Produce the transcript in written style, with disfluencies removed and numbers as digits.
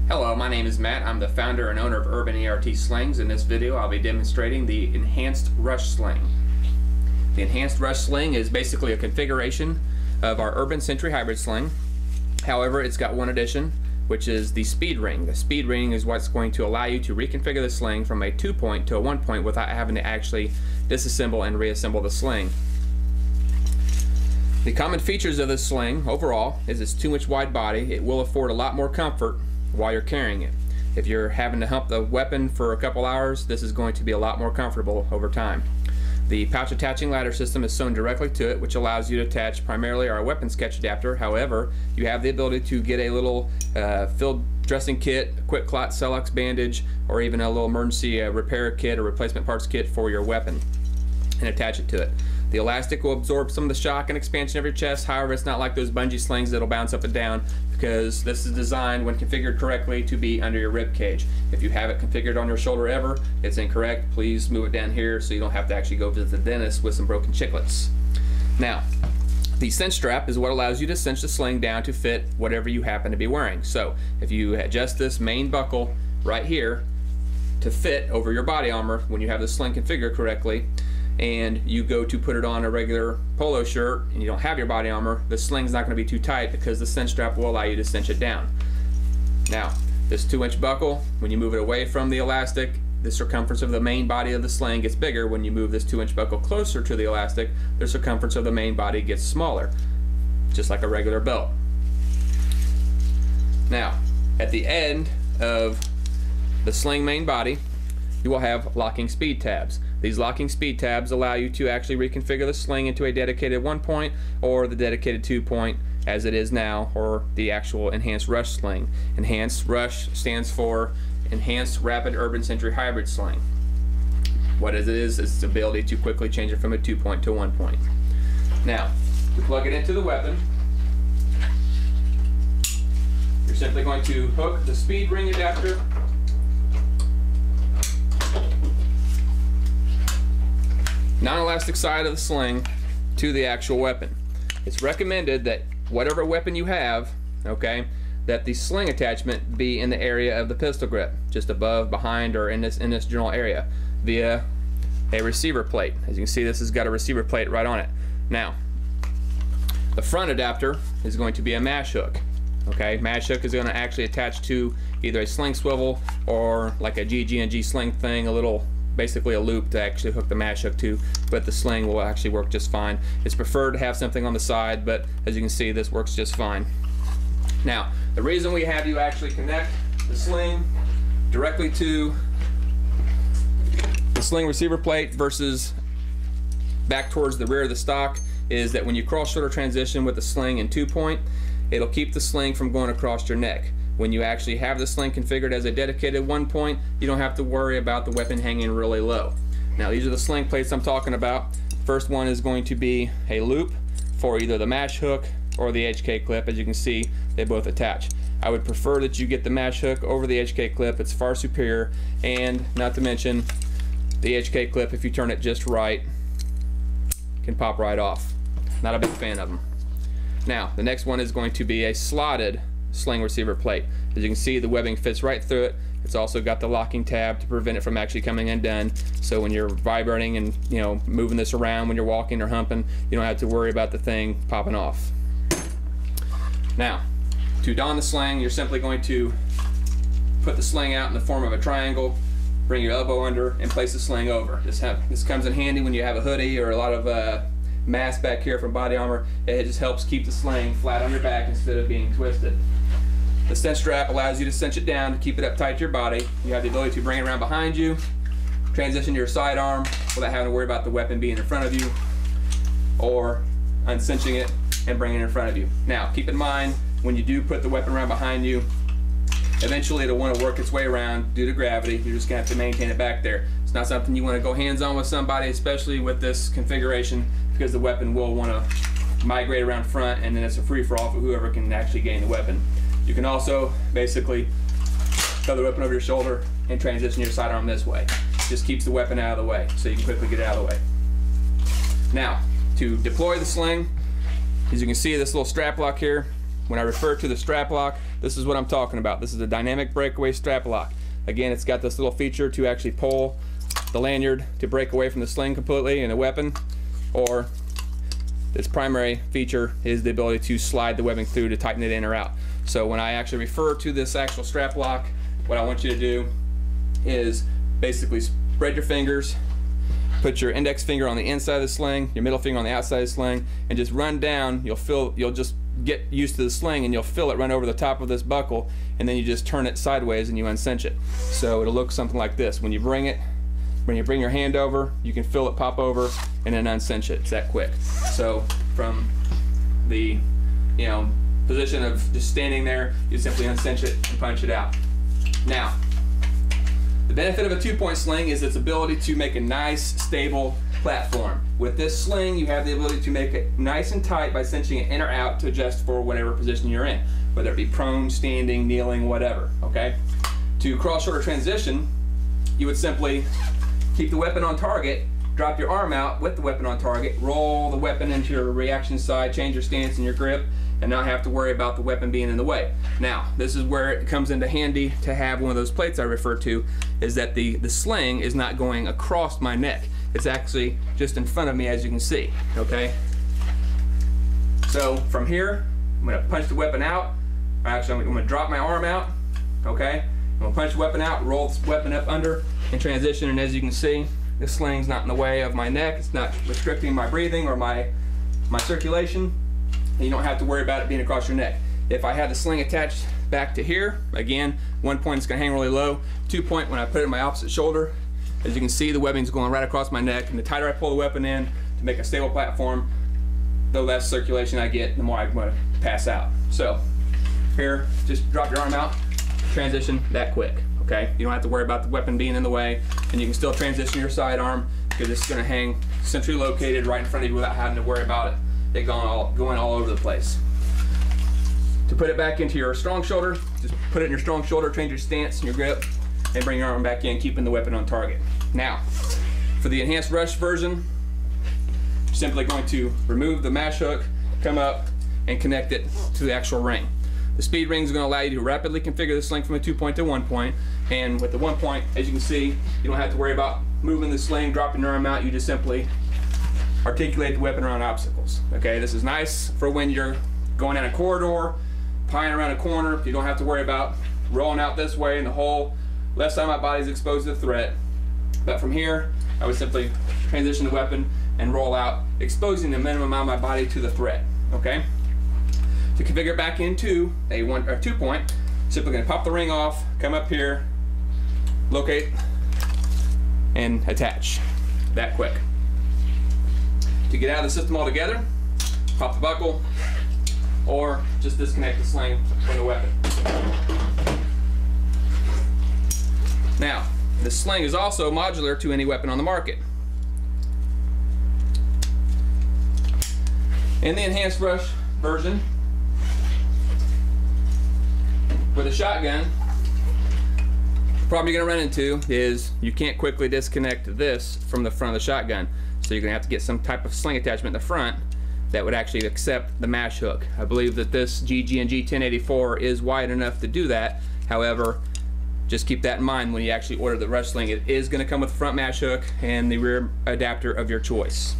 Hello, my name is Matt. I'm the founder and owner of URBAN-ERT Slings. In this video, I'll be demonstrating the Enhanced Rush Sling. The Enhanced Rush Sling is basically a configuration of our Urban Century Hybrid Sling. However, it's got one addition, which is the speed ring. The speed ring is what's going to allow you to reconfigure the sling from a 2-point to a 1-point without having to actually disassemble and reassemble the sling. The common features of this sling overall is its 2-inch wide body. It will afford a lot more comfort while you're carrying it. If you're having to hump the weapon for a couple hours, this is going to be a lot more comfortable over time. The pouch attaching ladder system is sewn directly to it, which allows you to attach primarily our weapons catch adapter. However, you have the ability to get a little field dressing kit, a quick clot Celox bandage, or even a little emergency repair kit or replacement parts kit for your weapon and attach it to it. The elastic will absorb some of the shock and expansion of your chest. However, it's not like those bungee slings that'll bounce up and down, because this is designed, when configured correctly, to be under your rib cage. If you have it configured on your shoulder ever, it's incorrect. Please move it down here so you don't have to actually go visit the dentist with some broken chiclets. Now, the cinch strap is what allows you to cinch the sling down to fit whatever you happen to be wearing. So if you adjust this main buckle right here to fit over your body armor when you have the sling configured correctly, and you go to put it on a regular polo shirt and you don't have your body armor, the sling's not going to be too tight because the cinch strap will allow you to cinch it down. Now, this 2-inch buckle, when you move it away from the elastic, the circumference of the main body of the sling gets bigger. When you move this 2-inch buckle closer to the elastic, the circumference of the main body gets smaller, just like a regular belt. Now, at the end of the sling main body, you will have locking speed tabs. These locking speed tabs allow you to actually reconfigure the sling into a dedicated 1-point or the dedicated 2-point as it is now, or the actual Enhanced Rush Sling. Enhanced Rush stands for Enhanced Rapid Urban Century Hybrid Sling. What it is its ability to quickly change it from a 2-point to a 1-point. Now, to plug it into the weapon, you're simply going to hook the speed ring adapter non-elastic side of the sling to the actual weapon. It's recommended that whatever weapon you have, okay, that the sling attachment be in the area of the pistol grip, just above, behind, or in this general area, via a receiver plate. As you can see, this has got a receiver plate right on it. Now, the front adapter is going to be a mash hook. Okay, mash hook is going to actually attach to either a sling swivel or like a GG&G sling thing, a little, basically a loop to actually hook the mash hook to, but the sling will actually work just fine. It's preferred to have something on the side, but as you can see, this works just fine. Now, the reason we have you actually connect the sling directly to the sling receiver plate versus back towards the rear of the stock is that when you cross shoulder transition with the sling in 2-point, it'll keep the sling from going across your neck. When you actually have the sling configured as a dedicated 1-point, you don't have to worry about the weapon hanging really low. Now, these are the sling plates I'm talking about. First one is going to be a loop for either the mash hook or the HK clip. As you can see, they both attach. I would prefer that you get the mash hook over the HK clip. It's far superior, and not to mention the HK clip, if you turn it just right, can pop right off. Not a big fan of them. Now, the next one is going to be a slotted sling receiver plate. As you can see, the webbing fits right through it. It's also got the locking tab to prevent it from actually coming undone. So when you're vibrating and moving this around when you're walking or humping, you don't have to worry about the thing popping off. Now, to don the sling, you're simply going to put the sling out in the form of a triangle, bring your elbow under, and place the sling over. This comes in handy when you have a hoodie or a lot of mass back here from body armor. It just helps keep the sling flat on your back instead of being twisted. The cinch strap allows you to cinch it down to keep it up tight to your body. You have the ability to bring it around behind you, transition to your sidearm without having to worry about the weapon being in front of you, or uncinching it and bringing it in front of you. Now, keep in mind, when you do put the weapon around behind you, eventually it'll want to work its way around due to gravity. You're just going to have to maintain it back there. It's not something you want to go hands-on with somebody, especially with this configuration, because the weapon will want to migrate around front, and then it's a free-for-all for whoever can actually gain the weapon. You can also basically throw the weapon over your shoulder and transition your sidearm this way. Just keeps the weapon out of the way, so you can quickly get it out of the way. Now, to deploy the sling, as you can see, this little strap lock here when I refer to the strap lock, this is what I'm talking about. This is a dynamic breakaway strap lock. Again, it's got this little feature to actually pull the lanyard to break away from the sling completely and the weapon, or its primary feature is the ability to slide the webbing through to tighten it in or out. So when I actually refer to this actual strap lock, what I want you to do is basically spread your fingers, put your index finger on the inside of the sling, your middle finger on the outside of the sling, and just run down. You'll just get used to the sling and you'll feel it run over the top of this buckle, and then you just turn it sideways and you uncinch it. So it'll look something like this. When you bring your hand over, you can feel it pop over and then uncinch it. It's that quick. So from the position of just standing there, you simply uncinch it and punch it out. Now, the benefit of a 2-point sling is its ability to make a nice, stable platform. With this sling, you have the ability to make it nice and tight by cinching it in or out to adjust for whatever position you're in, whether it be prone, standing, kneeling, whatever, okay? To cross-shoulder transition, you would simply keep the weapon on target, drop your arm out with the weapon on target, roll the weapon into your reaction side, change your stance and your grip, and not have to worry about the weapon being in the way. Now, this is where it comes into handy to have one of those plates I refer to, is that the sling is not going across my neck. It's actually just in front of me, as you can see, okay? So from here, I'm gonna punch the weapon out. Actually, I'm gonna drop my arm out, okay? I'm gonna punch the weapon out, roll this weapon up under, and transition, and as you can see, the sling's not in the way of my neck. It's not restricting my breathing or my circulation. And you don't have to worry about it being across your neck. If I have the sling attached back to here, again, 1 point it's gonna hang really low. 2 point, when I put it in my opposite shoulder, as you can see, the webbing's going right across my neck, and the tighter I pull the weapon in to make a stable platform, the less circulation I get, the more I'm gonna pass out. So here, just drop your arm out, transition that quick, okay? You don't have to worry about the weapon being in the way, and you can still transition your sidearm because it's gonna hang centrally located right in front of you without having to worry about it going all over the place. To put it back into your strong shoulder, just put it in your strong shoulder, change your stance and your grip, and bring your arm back in, keeping the weapon on target. Now, for the enhanced rush version, you're simply going to remove the mash hook, come up, and connect it to the actual ring. The speed ring is going to allow you to rapidly configure the sling from a 2 point to 1 point, and with the 1 point, as you can see, you don't have to worry about moving the sling, dropping your arm out. You just simply articulate the weapon around obstacles. Okay, this is nice for when you're going down a corridor, pieing around a corner. You don't have to worry about rolling out this way and the whole left side of my body is exposed to the threat. But from here, I would simply transition the weapon and roll out, exposing the minimum amount of my body to the threat. Okay. To configure it back into a 2 point, simply going to pop the ring off, come up here, locate, and attach. That quick. To get out of the system altogether, pop the buckle, or just disconnect the sling from the weapon. Now, the sling is also modular to any weapon on the market. In the enhanced rush version, with a shotgun, the problem you're going to run into is you can't quickly disconnect this from the front of the shotgun. So you're going to have to get some type of sling attachment in the front that would actually accept the mash hook. I believe that this GG&G 1084 is wide enough to do that. However, just keep that in mind when you actually order the rush sling. It is going to come with the front mash hook and the rear adapter of your choice.